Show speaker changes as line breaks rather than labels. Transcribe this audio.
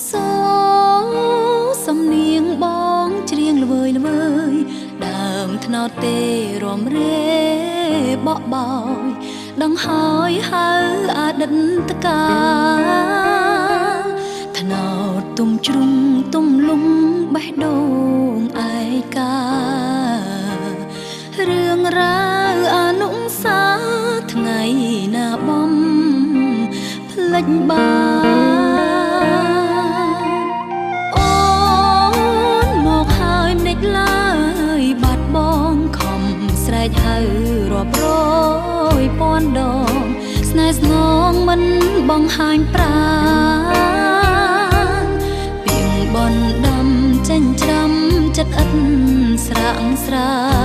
សូសំនៀងបងច្រៀងល្វើយល្វើយដើមថ្នោតទេរំរេបក់បោយដង្ហើយហៅអតីតកាលថ្នោតទុំជ្រុងទុំលំបេះដូងឯការឿងរ៉ាវអនុសាថ្ងៃណាបំភ្លេចបានអូនមកហើយម្ដេចឡើយបាត់បងខំស្រែកហៅរាប់រយពាន់ដងស្នេហ៍ស្នងមិនបង្ហាញប្រាណពីងបនដំចេញច្រាំចិត្តឥតស្រាក់ស្រា